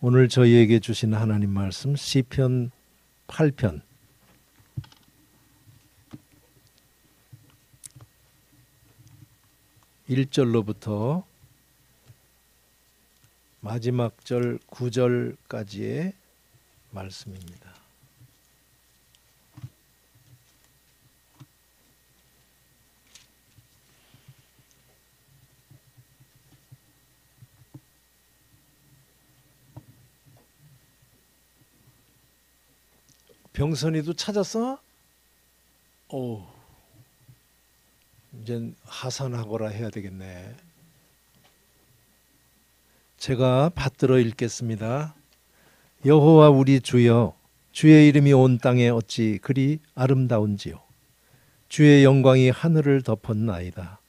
오늘 저희에게 주신 하나님 말씀 시편 8편 1절로부터 마지막 절 9절까지의 말씀입니다. 병선이도 찾았어? 오, 이젠 하산하거라 해야 되겠네. 제가 받들어 읽겠습니다. 여호와 우리 주여, 주의 이름이 온 땅에 어찌 그리 아름다운지요. 주의 영광이 하늘을 덮었나이다.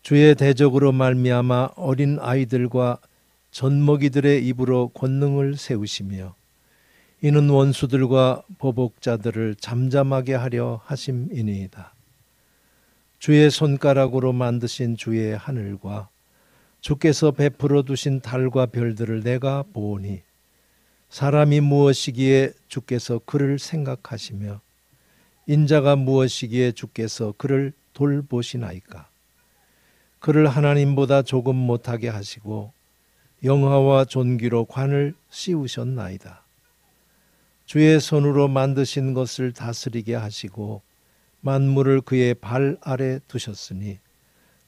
주의 대적으로 말미암아 어린 아이들과 젖먹이들의 입으로 권능을 세우시며 이는 원수들과 보복자들을 잠잠하게 하려 하심이니이다. 주의 손가락으로 만드신 주의 하늘과 주께서 베풀어 두신 달과 별들을 내가 보오니 사람이 무엇이기에 주께서 그를 생각하시며 인자가 무엇이기에 주께서 그를 돌보시나이까. 그를 하나님보다 조금 못하게 하시고 영화와 존귀로 관을 씌우셨나이다. 주의 손으로 만드신 것을 다스리게 하시고 만물을 그의 발 아래 두셨으니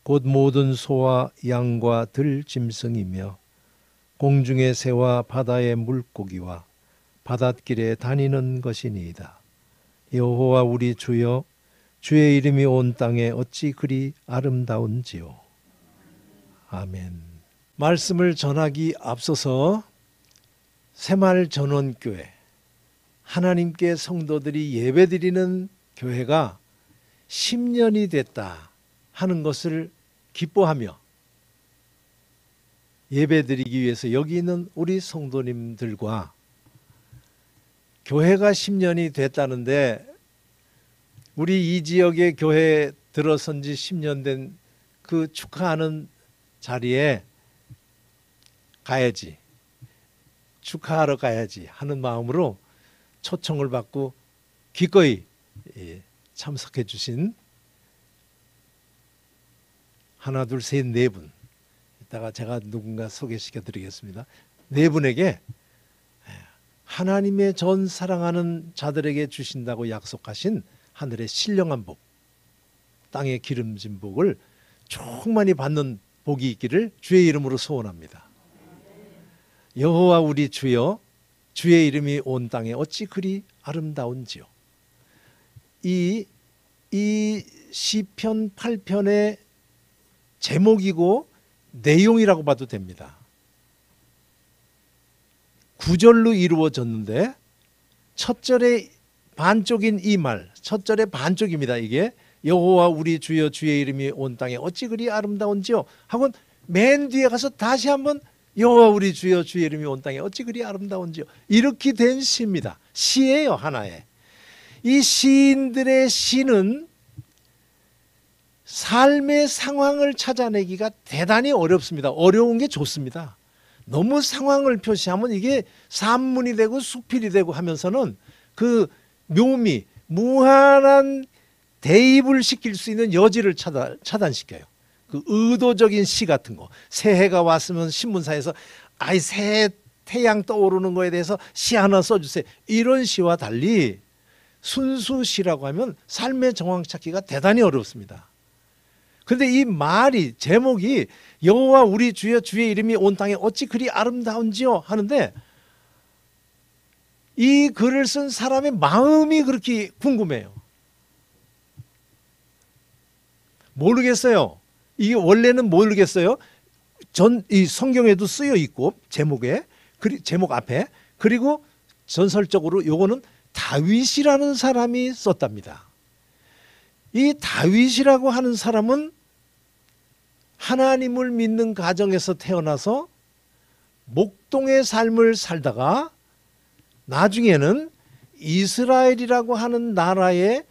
곧 모든 소와 양과 들 짐승이며 공중의 새와 바다의 물고기와 바닷길에 다니는 것이니이다. 여호와 우리 주여, 주의 이름이 온 땅에 어찌 그리 아름다운지요. 아멘. 말씀을 전하기 앞서서 새마을전원교회 하나님께 성도들이 예배드리는 교회가 10년이 됐다 하는 것을 기뻐하며 예배드리기 위해서 여기 있는 우리 성도님들과 교회가 10년이 됐다는데 우리 이 지역의 교회에 들어선 지 10년 된 그 축하하는 자리에 가야지, 축하하러 가야지 하는 마음으로 초청을 받고 기꺼이 참석해 주신 하나 둘 셋 네 분, 이따가 제가 누군가 소개시켜 드리겠습니다. 네 분에게 하나님의 전 사랑하는 자들에게 주신다고 약속하신 하늘의 신령한 복, 땅의 기름진 복을 충만히 받는 복이 있기를 주의 이름으로 소원합니다. 여호와 우리 주여, 주의 이름이 온 땅에 어찌 그리 아름다운지요. 이 시편 8편의 제목이고 내용이라고 봐도 됩니다. 9절로 이루어졌는데 첫 절의 반쪽인 이 말, 첫 절의 반쪽입니다. 이게 여호와 우리 주여, 주의 이름이 온 땅에 어찌 그리 아름다운지요 하고 맨 뒤에 가서 다시 한번 여호와 우리 주여, 주의 이름이 온 땅에 어찌 그리 아름다운지요. 이렇게 된 시입니다. 시예요, 하나의. 이 시인들의 시는 삶의 상황을 찾아내기가 대단히 어렵습니다. 어려운 게 좋습니다. 너무 상황을 표시하면 이게 산문이 되고 수필이 되고 하면서는 그 묘미, 무한한 대입을 시킬 수 있는 여지를 차단시켜요. 그 의도적인 시 같은 거, 새해가 왔으면 신문사에서 아이 새해 태양 떠오르는 거에 대해서 시 하나 써주세요. 이런 시와 달리 순수 시라고 하면 삶의 정황 찾기가 대단히 어렵습니다. 그런데 이 말이, 제목이 여호와 우리 주여, 주의 이름이 온 땅에 어찌 그리 아름다운지요 하는데 이 글을 쓴 사람의 마음이 그렇게 궁금해요. 모르겠어요. 이게 원래는 모르겠어요. 이 성경에도 쓰여 있고 제목에, 제목 앞에, 그리고 전설적으로 요거는 다윗이라는 사람이 썼답니다. 이 다윗이라고 하는 사람은 하나님을 믿는 가정에서 태어나서 목동의 삶을 살다가 나중에는 이스라엘이라고 하는 나라의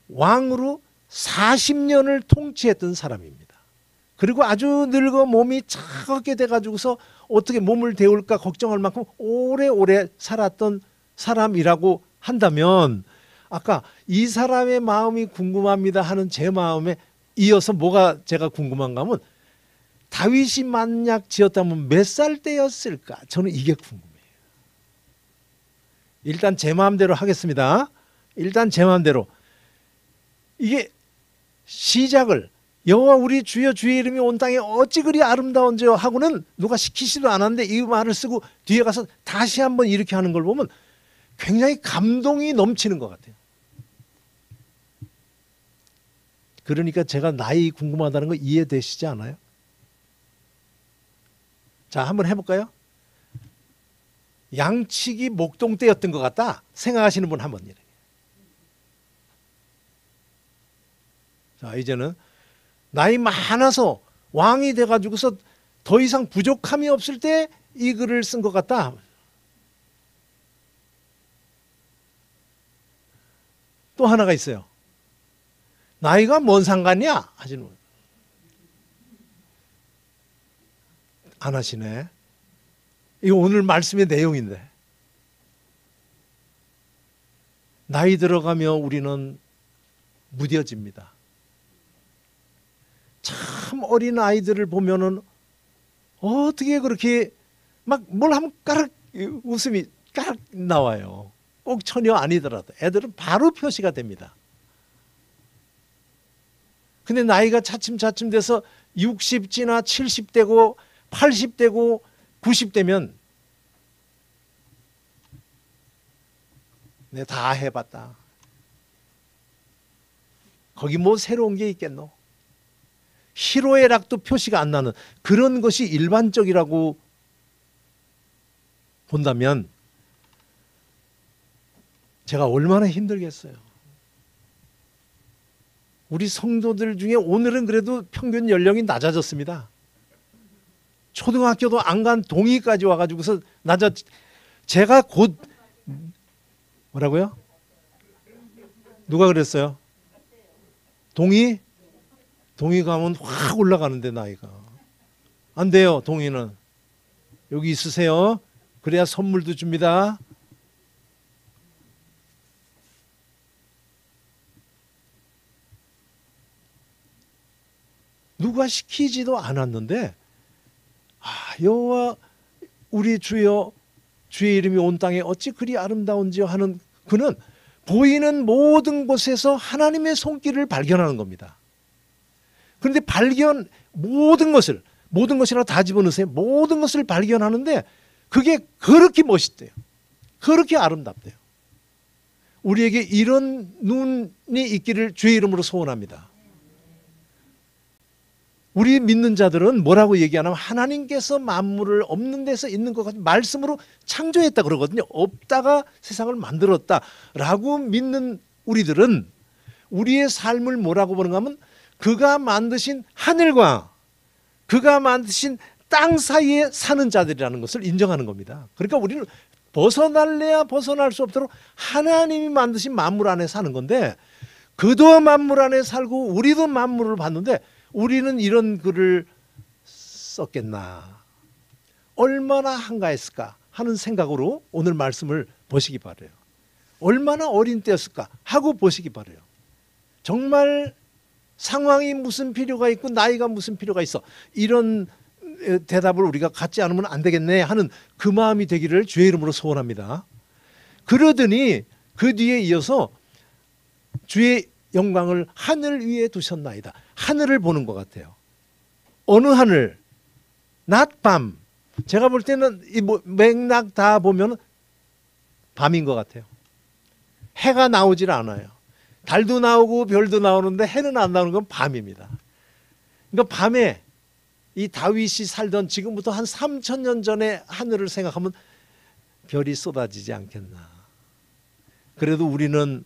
왕으로 40년을 통치했던 사람입니다. 그리고 아주 늙어 몸이 차갑게 돼가지고서 어떻게 몸을 데울까 걱정할 만큼 오래오래 살았던 사람이라고 한다면 아까 이 사람의 마음이 궁금합니다 하는 제 마음에 이어서 뭐가 제가 궁금한가 하면 다윗이 만약 지었다면 몇 살 때였을까? 저는 이게 궁금해요. 일단 제 마음대로 하겠습니다. 일단 제 마음대로. 이게 시작을 여호와 우리 주여 주의 이름이 온 땅에 어찌 그리 아름다운지요 하고는 누가 시키지도 않았는데 이 말을 쓰고 뒤에 가서 다시 한번 이렇게 하는 걸 보면 굉장히 감동이 넘치는 것 같아요. 그러니까 제가 나이 궁금하다는 거 이해되시지 않아요? 자, 한번 해볼까요? 양치기 목동 때였던 것 같다 생각하시는 분 한번 이렇게. 자, 이제는 나이 많아서 왕이 돼가지고서 더 이상 부족함이 없을 때 이 글을 쓴 것 같다. 또 하나가 있어요. 나이가 뭔 상관이야? 하시는 분. 안 하시네. 이거 오늘 말씀의 내용인데. 나이 들어가며 우리는 무뎌집니다. 참 어린 아이들을 보면은 어떻게 그렇게 막 뭘 하면 까락 웃음이 까락 나와요. 꼭 처녀 아니더라도 애들은 바로 표시가 됩니다. 근데 나이가 차츰차츰 돼서 60 지나 70 되고 80 되고 90 되면 내가 다 해봤다. 거기 뭐 새로운 게 있겠노? 희로애락도 표시가 안 나는 그런 것이 일반적이라고 본다면 제가 얼마나 힘들겠어요. 우리 성도들 중에 오늘은 그래도 평균 연령이 낮아졌습니다. 초등학교도 안 간 동이까지 와가지고서 제가 곧 뭐라고요? 누가 그랬어요? 동이? 동이 가면 확 올라가는데 나이가 안 돼요. 동이는 여기 있으세요. 그래야 선물도 줍니다. 누가 시키지도 않았는데 여호와 우리 주여 주의 이름이 온 땅에 어찌 그리 아름다운지요 하는 그는 보이는 모든 곳에서 하나님의 손길을 발견하는 겁니다. 그런데 모든 것이라고 다 집어넣으세요. 모든 것을 발견하는데 그게 그렇게 멋있대요. 그렇게 아름답대요. 우리에게 이런 눈이 있기를 주의 이름으로 소원합니다. 우리 믿는 자들은 뭐라고 얘기하냐면 하나님께서 만물을 없는 데서 있는 것 같은 말씀으로 창조했다 그러거든요. 없다가 세상을 만들었다라고 믿는 우리들은 우리의 삶을 뭐라고 보는가 하면 그가 만드신 하늘과 그가 만드신 땅 사이에 사는 자들이라는 것을 인정하는 겁니다. 그러니까 우리는 벗어날래야 벗어날 수 없도록 하나님이 만드신 만물 안에 사는 건데 그도 만물 안에 살고 우리도 만물을 봤는데 우리는 이런 글을 썼겠나 얼마나 한가했을까 하는 생각으로 오늘 말씀을 보시기 바라요. 얼마나 어린 때였을까 하고 보시기 바라요. 정말 상황이 무슨 필요가 있고 나이가 무슨 필요가 있어 이런 대답을 우리가 갖지 않으면 안 되겠네 하는 그 마음이 되기를 주의 이름으로 소원합니다. 그러더니 그 뒤에 이어서 주의 영광을 하늘 위에 두셨나이다. 하늘을 보는 것 같아요. 어느 하늘? 낮, 밤. 제가 볼 때는 이 맥락 다 보면 밤인 것 같아요. 해가 나오질 않아요. 달도 나오고 별도 나오는데 해는 안 나오는 건 밤입니다. 그러니까 밤에 이 다윗이 살던 지금부터 한 3000년 전의 하늘을 생각하면 별이 쏟아지지 않겠나. 그래도 우리는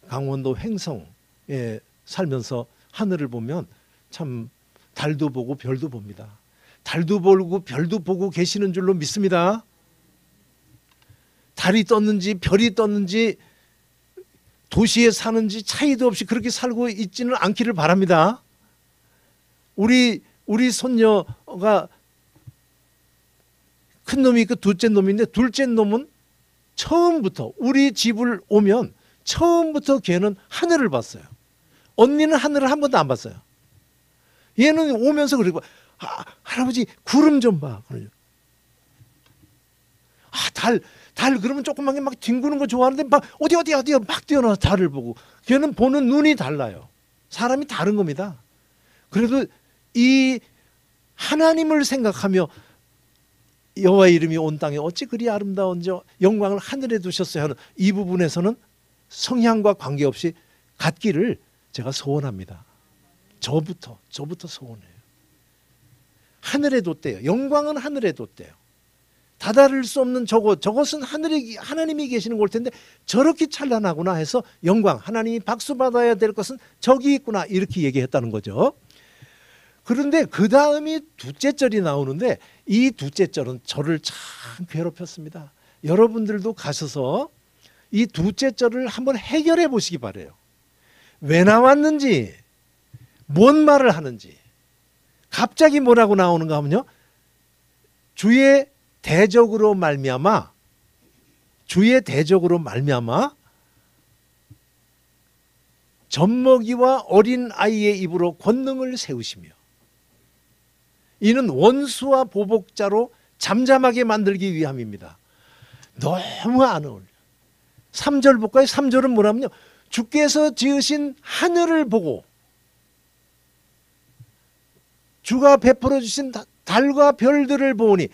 강원도 횡성에 살면서 하늘을 보면 참 달도 보고 별도 봅니다. 달도 보고 별도 보고 계시는 줄로 믿습니다. 달이 떴는지 별이 떴는지 도시에 사는지 차이도 없이 그렇게 살고 있지는 않기를 바랍니다. 우리 손녀가 큰 놈이 있고 둘째 놈인데 둘째 놈은 처음부터 우리 집을 오면 처음부터 걔는 하늘을 봤어요. 언니는 하늘을 한 번도 안 봤어요. 얘는 오면서 그리고 할아버지 구름 좀 봐. 달 그러면 조그만 게 막 뒹구는 거 좋아하는데 막 어디 막 뛰어나서 달을 보고 걔는 보는 눈이 달라요. 사람이 다른 겁니다. 그래도 이 하나님을 생각하며 여호와의 이름이 온 땅에 어찌 그리 아름다운지 영광을 하늘에 두셨어요 하는 이 부분에서는 성향과 관계없이 갖기를 제가 소원합니다. 저부터 소원해요. 하늘에 뒀대요. 영광은 하늘에 뒀대요. 다다를 수 없는 저것은 하나님이 계시는 걸 텐데 저렇게 찬란하구나 해서 영광, 하나님이 박수 받아야 될 것은 저기 있구나 이렇게 얘기했다는 거죠. 그런데 그 다음이 둘째 절이 나오는데 이 둘째 절은 저를 참 괴롭혔습니다. 여러분들도 가셔서 이 둘째 절을 한번 해결해 보시기 바래요. 왜 나왔는지, 뭔 말을 하는지. 갑자기 뭐라고 나오는가 하면요. 주의 대적으로 말미암아 젖먹이와 어린 아이의 입으로 권능을 세우시며 이는 원수와 보복자로 잠잠하게 만들기 위함입니다. 너무 안 어울려. 3절 볼까요? 3절은 뭐냐면요. 주께서 지으신 하늘을 보고 주가 베풀어 주신 달과 별들을 보니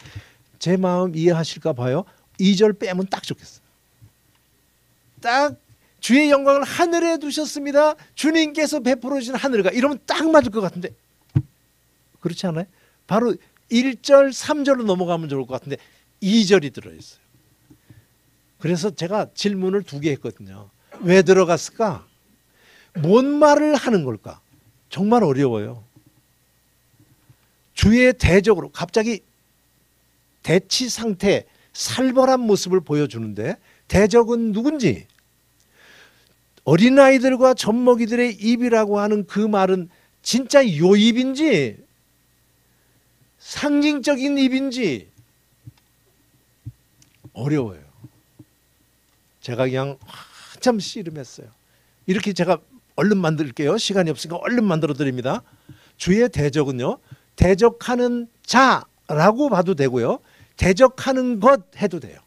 제 마음 이해하실까 봐요. 2절 빼면 딱 좋겠어요. 딱 주의 영광을 하늘에 두셨습니다. 주님께서 베풀어 주신 하늘과 이러면 딱 맞을 것 같은데 그렇지 않아요? 바로 1절 3절로 넘어가면 좋을 것 같은데 2절이 들어있어요. 그래서 제가 질문을 2개 했거든요. 왜 들어갔을까? 뭔 말을 하는 걸까? 정말 어려워요. 주의 대적으로 갑자기 대치 상태 살벌한 모습을 보여주는데 대적은 누군지 어린아이들과 젖먹이들의 입이라고 하는 그 말은 진짜 요 입인지 상징적인 입인지 어려워요. 제가 그냥 한참 씨름했어요. 이렇게 제가 얼른 만들게요. 시간이 없으니까 얼른 만들어 드립니다. 주의 대적은요. 대적하는 자라고 봐도 되고요. 대적하는 것 해도 돼요.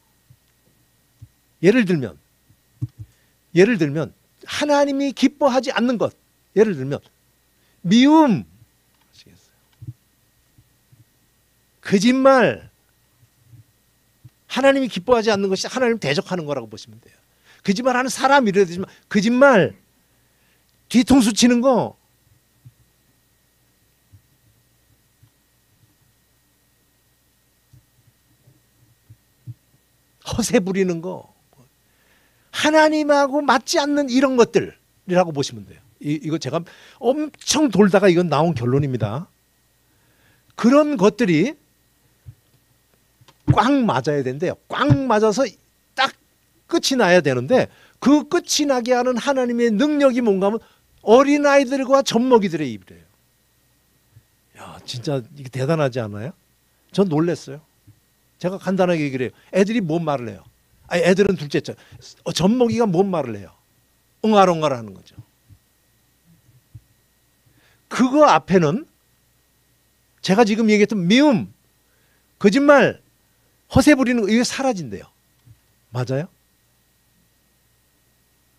예를 들면 하나님이 기뻐하지 않는 것. 예를 들면 미움, 거짓말. 하나님이 기뻐하지 않는 것이 하나님 대적하는 거라고 보시면 돼요. 거짓말하는 사람 이래야 되지만 거짓말, 뒤통수 치는 거, 허세 부리는 거, 하나님하고 맞지 않는 이런 것들이라고 보시면 돼요. 이거 제가 엄청 돌다가 이건 나온 결론입니다. 그런 것들이 꽉 맞아야 되는데요. 꽉 맞아서 딱 끝이 나야 되는데 그 끝이 나게 하는 하나님의 능력이 뭔가 하면 어린아이들과 젖먹이들의 입이래요. 야, 진짜 이게 대단하지 않아요? 전 놀랐어요. 제가 간단하게 얘기를 해요. 애들이 뭔 말을 해요? 아니, 애들은 둘째 절. 젖먹이가 뭔 말을 해요? 엉알엉알 하는 거죠. 그거 앞에는 제가 지금 얘기했던 미움, 거짓말, 허세 부리는 거 이게 사라진대요. 맞아요?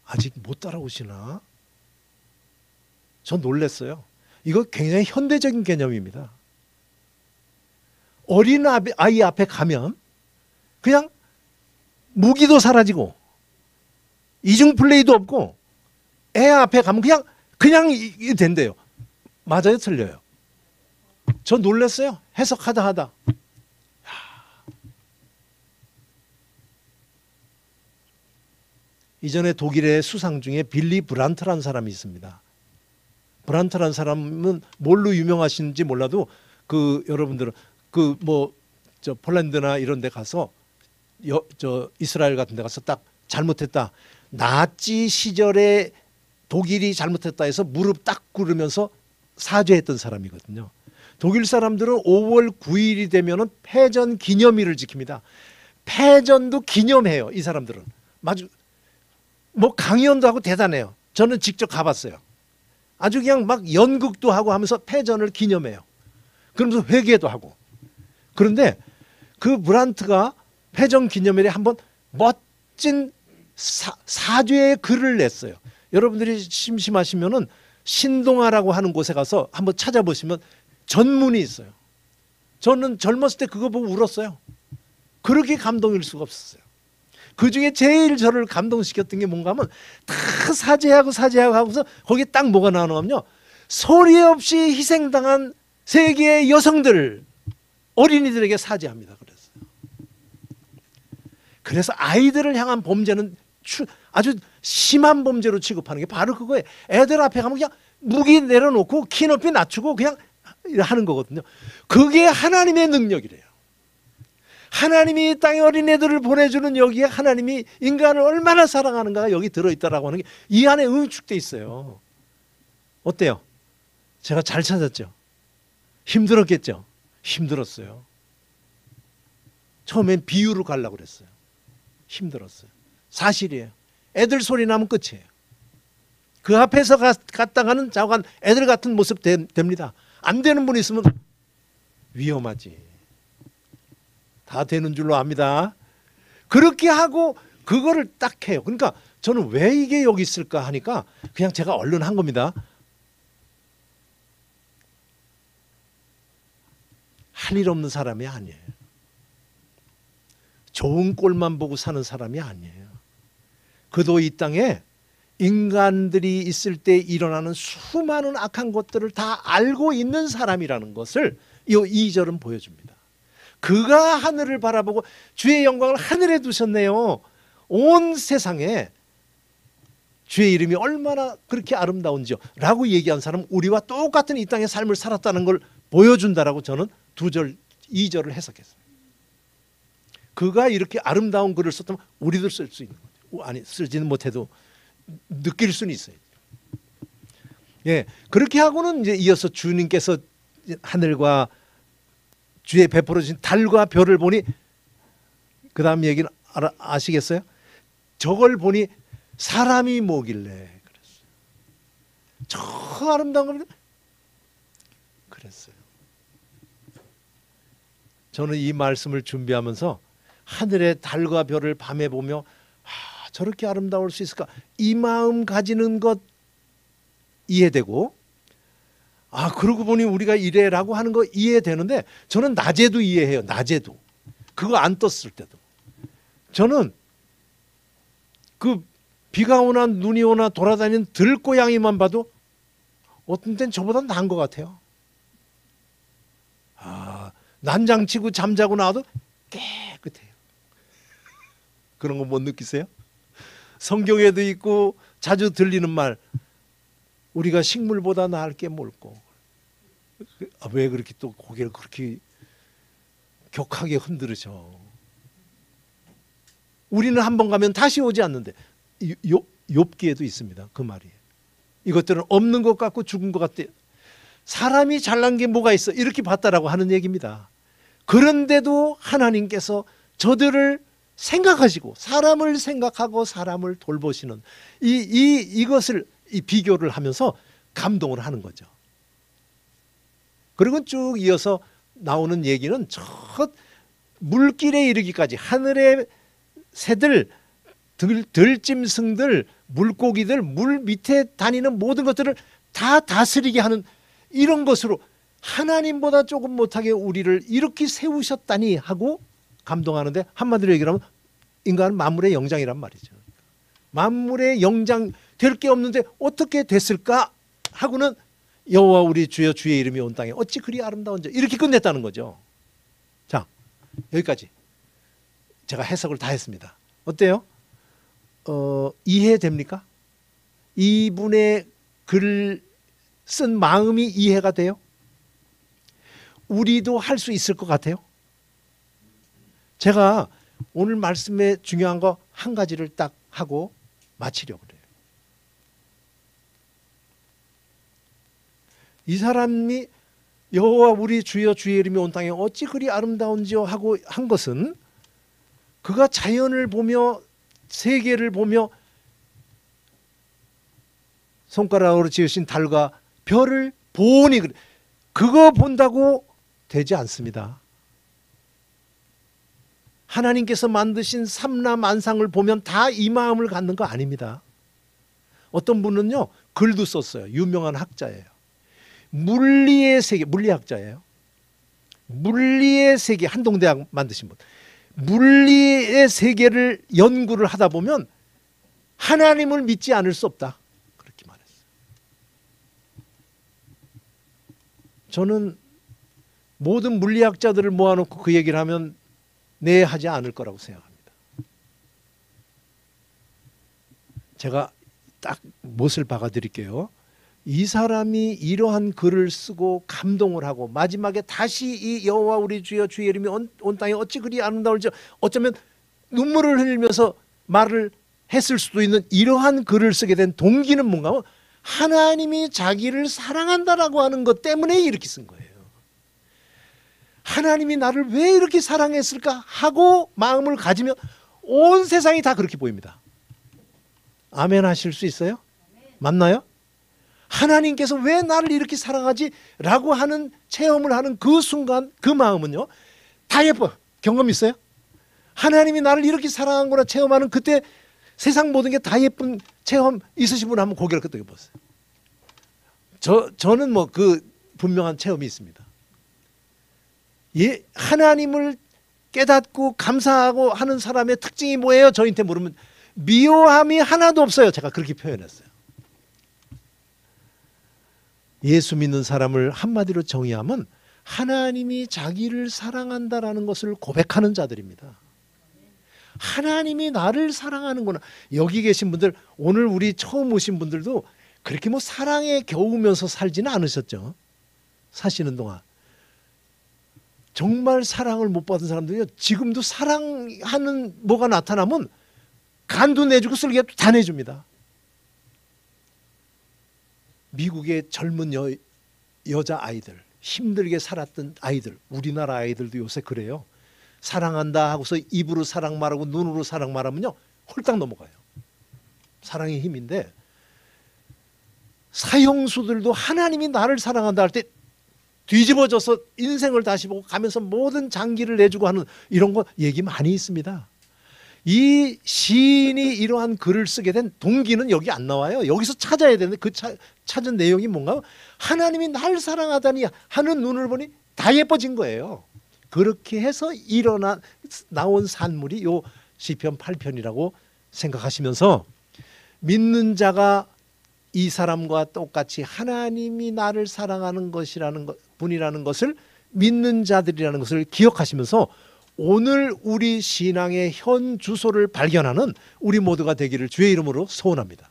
아직 못 따라오시나? 전 놀랐어요. 이거 굉장히 현대적인 개념입니다. 어린 아이 앞에 가면 그냥 무기도 사라지고 이중 플레이도 없고 애 앞에 가면 그냥 된대요. 맞아요? 틀려요? 전 놀랐어요. 해석하다. 이전에 독일의 수상 중에 빌리 브란트라는 사람이 있습니다. 브란트라는 사람은 뭘로 유명하신지 몰라도 여러분들은 저 폴란드나 이런 데 가서 저 이스라엘 같은 데 가서 딱 잘못했다. 나치 시절에 독일이 잘못했다 해서 무릎 딱 꿇으면서 사죄했던 사람이거든요. 독일 사람들은 5월 9일이 되면은 패전 기념일을 지킵니다. 패전도 기념해요. 이 사람들은 아주 뭐 강연도 하고 대단해요. 저는 직접 가봤어요. 아주 그냥 막 연극도 하고 하면서 패전을 기념해요. 그러면서 회개도 하고. 그런데 그 브란트가 패전 기념일에 한번 멋진 사죄의 글을 냈어요. 여러분들이 심심하시면은 신동아라고 하는 곳에 가서 한번 찾아보시면 전문이 있어요. 저는 젊었을 때 그거 보고 울었어요. 그렇게 감동일 수가 없었어요. 그중에 제일 저를 감동시켰던 게 뭔가 하면 다 사죄하고 하고서 거기에 딱 뭐가 나오냐면요. 소리 없이 희생당한 세계의 여성들, 어린이들에게 사죄합니다. 그래서 아이들을 향한 범죄는 아주 심한 범죄로 취급하는 게 바로 그거예요. 애들 앞에 가면 그냥 무기 내려놓고 키 높이 낮추고 그냥 하는 거거든요. 그게 하나님의 능력이래요. 하나님이 이 땅에 어린애들을 보내주는 여기에 하나님이 인간을 얼마나 사랑하는가가 여기 들어있다라고 하는 게 이 안에 응축돼 있어요. 어때요? 제가 잘 찾았죠? 힘들었겠죠? 힘들었어요. 처음엔 비유로 가려고 그랬어요. 힘들었어요. 사실이에요. 애들 소리 나면 끝이에요. 그 앞에서 갔다가는 자관 애들 같은 모습 됩니다. 안 되는 분 있으면 위험하지. 다 되는 줄로 압니다. 그렇게 하고 그거를 딱 해요. 그러니까 저는 왜 이게 여기 있을까 하니까 그냥 제가 얼른 한 겁니다. 할 일 없는 사람이 아니에요. 좋은 꼴만 보고 사는 사람이 아니에요. 그도 이 땅에 인간들이 있을 때 일어나는 수많은 악한 것들을 다 알고 있는 사람이라는 것을 이 2절은 보여줍니다. 그가 하늘을 바라보고 주의 영광을 하늘에 두셨네요. 온 세상에 주의 이름이 얼마나 그렇게 아름다운지요 라고 얘기한 사람은 우리와 똑같은 이 땅의 삶을 살았다는 걸 보여준다라고 저는 2절을 해석했어요. 그가 이렇게 아름다운 글을 썼다면 우리도 쓸 수 있는 거죠. 아니 쓰지는 못해도 느낄 수는 있어요. 예, 그렇게 하고는 이제 이어서 주님께서 하늘과 주의 베풀어 주신 달과 별을 보니 그 다음 얘기는 아시겠어요? 저걸 보니 사람이 뭐길래 그랬어요. 저 아름다운 겁니다. 그랬어요. 저는 이 말씀을 준비하면서 하늘의 달과 별을 밤에 보며 저렇게 아름다울 수 있을까? 이 마음 가지는 것 이해되고 그러고 보니 우리가 이래라고 하는 거 이해되는데 저는 낮에도 이해해요. 낮에도. 그거 안 떴을 때도. 저는 그 비가 오나 눈이 오나 돌아다니는 들고양이만 봐도 어떤 땐 저보다 나은 것 같아요. 난장치고 잠자고 나와도 깨끗해요. 그런 거 못 느끼세요? 성경에도 있고 자주 들리는 말, 우리가 식물보다 나을 게 뭘꼬. 왜 그렇게 또 고개를 그렇게 격하게 흔들으셔? 우리는 한 번 가면 다시 오지 않는데 욥기에도 있습니다. 그 말이. 이것들은 없는 것 같고 죽은 것 같대. 사람이 잘난 게 뭐가 있어? 이렇게 봤다라고 하는 얘기입니다. 그런데도 하나님께서 저들을 생각하시고 사람을 생각하고 사람을 돌보시는 이것을 이 비교를 하면서 감동을 하는 거죠. 그리고 쭉 이어서 나오는 얘기는 저 물길에 이르기까지 하늘의 새들, 들짐승들, 물고기들, 물 밑에 다니는 모든 것들을 다 다스리게 하는 이런 것으로 하나님보다 조금 못하게 우리를 이렇게 세우셨다니 하고 감동하는데, 한마디로 얘기하면 인간은 만물의 영장이란 말이죠. 만물의 영장 될 게 없는데 어떻게 됐을까 하고는 여호와 우리 주여 주의 이름이 온 땅에 어찌 그리 아름다운지 이렇게 끝냈다는 거죠. 자, 여기까지 제가 해석을 다 했습니다. 어때요? 이해됩니까? 이분의 글 쓴 마음이 이해가 돼요? 우리도 할 수 있을 것 같아요? 제가 오늘 말씀에 중요한 거 한 가지를 딱 하고 마치려고 그래요. 이 사람이 여호와 우리 주여 주의 이름이 온 땅에 어찌 그리 아름다운지요 하고 한 것은 그가 자연을 보며 세계를 보며 손가락으로 지으신 달과 별을 보니 그거 본다고 되지 않습니다. 하나님께서 만드신 삼라만상을 보면 다 이 마음을 갖는 거 아닙니다. 어떤 분은요 글도 썼어요. 유명한 학자예요. 물리의 세계, 물리학자예요. 물리의 세계, 한동대학 만드신 분. 물리의 세계를 연구를 하다 보면 하나님을 믿지 않을 수 없다. 그렇게 말했어요. 저는 모든 물리학자들을 모아놓고 그 얘기를 하면 네 하지 않을 거라고 생각합니다. 제가 딱 못을 박아 드릴게요. 이 사람이 이러한 글을 쓰고 감동을 하고 마지막에 다시 이 여호와 우리 주여 주의 이름이 온 땅에 어찌 그리 아름다울지 어쩌면 눈물을 흘리면서 말을 했을 수도 있는 이러한 글을 쓰게 된 동기는 뭔가 하면 하나님이 자기를 사랑한다라고 하는 것 때문에 이렇게 쓴 거예요. 하나님이 나를 왜 이렇게 사랑했을까 하고 마음을 가지면 온 세상이 다 그렇게 보입니다. 아멘 하실 수 있어요? 맞나요? 하나님께서 왜 나를 이렇게 사랑하지? 라고 하는 체험을 하는 그 순간 그 마음은요 다 예뻐. 경험 있어요? 하나님이 나를 이렇게 사랑한구나 체험하는 그때 세상 모든 게 다 예쁜 체험 있으신 분 한번 고개를 끄덕여 보세요. 저는 뭐 그 분명한 체험이 있습니다. 예, 하나님을 깨닫고 감사하고 하는 사람의 특징이 뭐예요? 저한테 물으면 미워함이 하나도 없어요. 제가 그렇게 표현했어요. 예수 믿는 사람을 한마디로 정의하면 하나님이 자기를 사랑한다라는 것을 고백하는 자들입니다. 하나님이 나를 사랑하는구나. 여기 계신 분들 오늘 우리 처음 오신 분들도 그렇게 뭐 사랑에 겨우면서 살지는 않으셨죠. 사시는 동안. 정말 사랑을 못 받은 사람들이요 지금도 사랑하는 뭐가 나타나면 간도 내주고 쓸개도 다 내줍니다. 미국의 젊은 여자아이들 힘들게 살았던 아이들 우리나라 아이들도 요새 그래요. 사랑한다 하고서 입으로 사랑 말하고 눈으로 사랑 말하면요 홀딱 넘어가요. 사랑의 힘인데 사형수들도 하나님이 나를 사랑한다 할 때 뒤집어져서 인생을 다시 보고 가면서 모든 장기를 내주고 하는 이런 거 얘기 많이 있습니다. 이 시인이 이러한 글을 쓰게 된 동기는 여기 안 나와요. 여기서 찾아야 되는데 그 찾은 내용이 뭔가 하나님이 날 사랑하다니 하는 눈을 보니 다 예뻐진 거예요. 그렇게 해서 나온 산물이 요 시편 8편이라고 생각하시면서 믿는 자가 이 사람과 똑같이 하나님이 나를 사랑하는 분이라는 것을 믿는 자들이라는 것을 기억하시면서 오늘 우리 신앙의 현 주소를 발견하는 우리 모두가 되기를 주의 이름으로 소원합니다.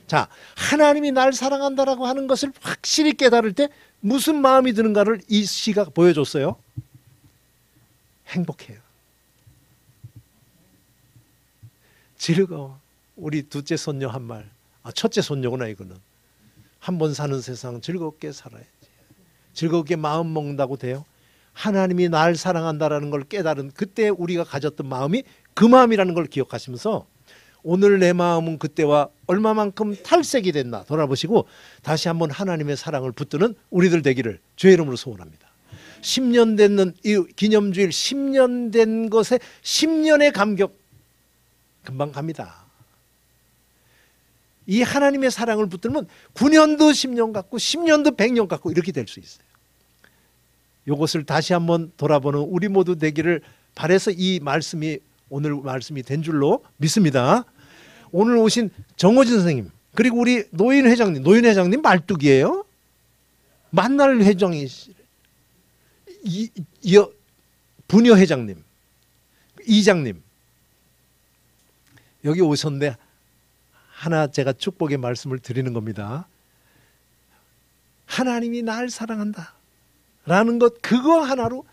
자, 하나님이 날 사랑한다라고 하는 것을 확실히 깨달을 때 무슨 마음이 드는가를 이 시가 보여줬어요. 행복해요. 즐거워. 우리 둘째 손녀 한 말. 첫째 손녀구나 이거는. 한 번 사는 세상 즐겁게 살아야지. 즐겁게 마음 먹는다고 돼요. 하나님이 날 사랑한다라는 걸 깨달은 그때 우리가 가졌던 마음이 그 마음이라는 걸 기억하시면서 오늘 내 마음은 그때와 얼마만큼 탈색이 됐나 돌아보시고 다시 한번 하나님의 사랑을 붙드는 우리들 되기를 주의 이름으로 소원합니다. 10년 됐는 이 기념주일 10년 된 것에 10년의 감격 금방 갑니다. 이 하나님의 사랑을 붙들면 9년도 10년 같고 10년도 100년 같고 이렇게 될 수 있어요. 이것을 다시 한번 돌아보는 우리 모두 되기를 바라서 이 말씀이 오늘 말씀이 된 줄로 믿습니다. 오늘 오신 정호진 선생님 그리고 우리 노인 회장님 말뚝이에요. 만날 회장이 부녀 회장님 이장님 여기 오셨는데 하나 제가 축복의 말씀을 드리는 겁니다. 하나님이 날 사랑한다 라는 것 그거 하나로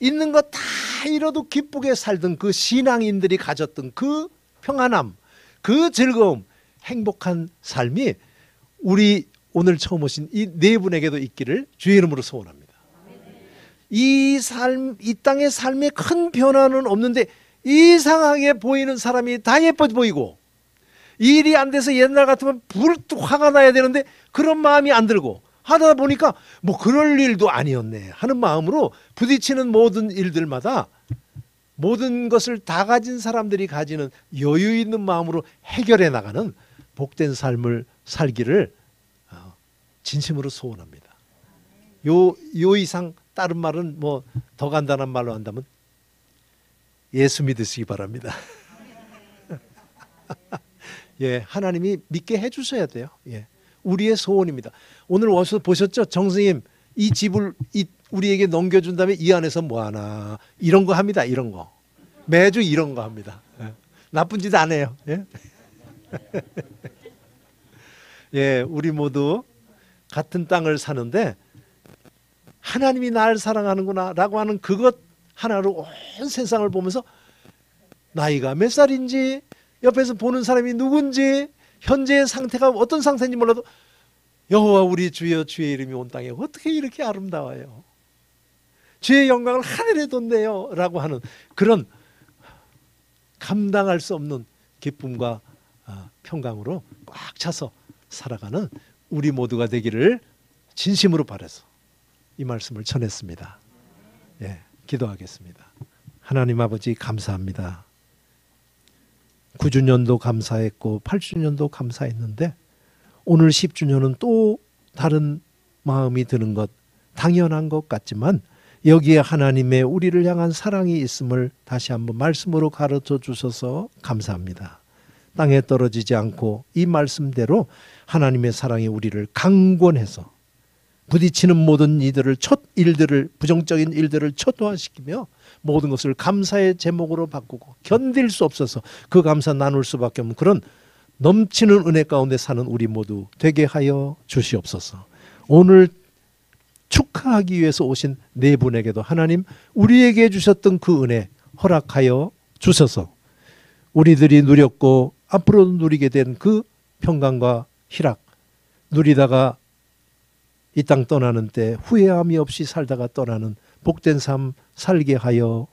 있는 것 다 잃어도 기쁘게 살던 그 신앙인들이 가졌던 그 평안함 그 즐거움 행복한 삶이 우리 오늘 처음 오신 이 네 분에게도 있기를 주의 이름으로 소원합니다. 이 삶, 이 땅의 삶에 큰 변화는 없는데 이상하게 보이는 사람이 다 예뻐 보이고, 일이 안 돼서 옛날 같으면 불뚝 화가 나야 되는데 그런 마음이 안 들고 하다 보니까 뭐 그럴 일도 아니었네 하는 마음으로 부딪히는 모든 일들마다 모든 것을 다 가진 사람들이 가지는 여유 있는 마음으로 해결해 나가는 복된 삶을 살기를 진심으로 소원합니다. 요 이상 다른 말은 뭐 더 간단한 말로 한다면 예수 믿으시기 바랍니다. 예, 하나님이 믿게 해주셔야 돼요. 예, 우리의 소원입니다. 오늘 와서 보셨죠? 정선생님 이 집을 우리에게 넘겨준 다음에 이 안에서 뭐하나 이런 거 합니다. 이런 거 매주 이런 거 합니다. 예, 나쁜 짓 안 해요. 예? 예, 우리 모두 같은 땅을 사는데 하나님이 날 사랑하는구나 라고 하는 그것 하나로 온 세상을 보면서 나이가 몇 살인지 옆에서 보는 사람이 누군지 현재의 상태가 어떤 상태인지 몰라도 여호와 우리 주여 주의 이름이 온 땅에 어떻게 이렇게 아름다워요. 주의 영광을 하늘에 뒀네요 라고 하는 그런 감당할 수 없는 기쁨과 평강으로 꽉 차서 살아가는 우리 모두가 되기를 진심으로 바라서 이 말씀을 전했습니다. 예, 기도하겠습니다. 하나님 아버지 감사합니다. 9주년도 감사했고 8주년도 감사했는데 오늘 10주년은 또 다른 마음이 드는 것 당연한 것 같지만 여기에 하나님의 우리를 향한 사랑이 있음을 다시 한번 말씀으로 가르쳐 주셔서 감사합니다. 땅에 떨어지지 않고 이 말씀대로 하나님의 사랑이 우리를 강권해서 부딪히는 모든 일들을 부정적인 일들을 초토화시키며 모든 것을 감사의 제목으로 바꾸고 견딜 수 없어서 그 감사 나눌 수밖에 없는 그런 넘치는 은혜 가운데 사는 우리 모두 되게 하여 주시옵소서. 오늘 축하하기 위해서 오신 네 분에게도 하나님 우리에게 주셨던 그 은혜 허락하여 주셔서 우리들이 누렸고 앞으로도 누리게 된 그 평강과 희락 누리다가 이 땅 떠나는 때 후회함이 없이 살다가 떠나는 복된 삶 살게 하여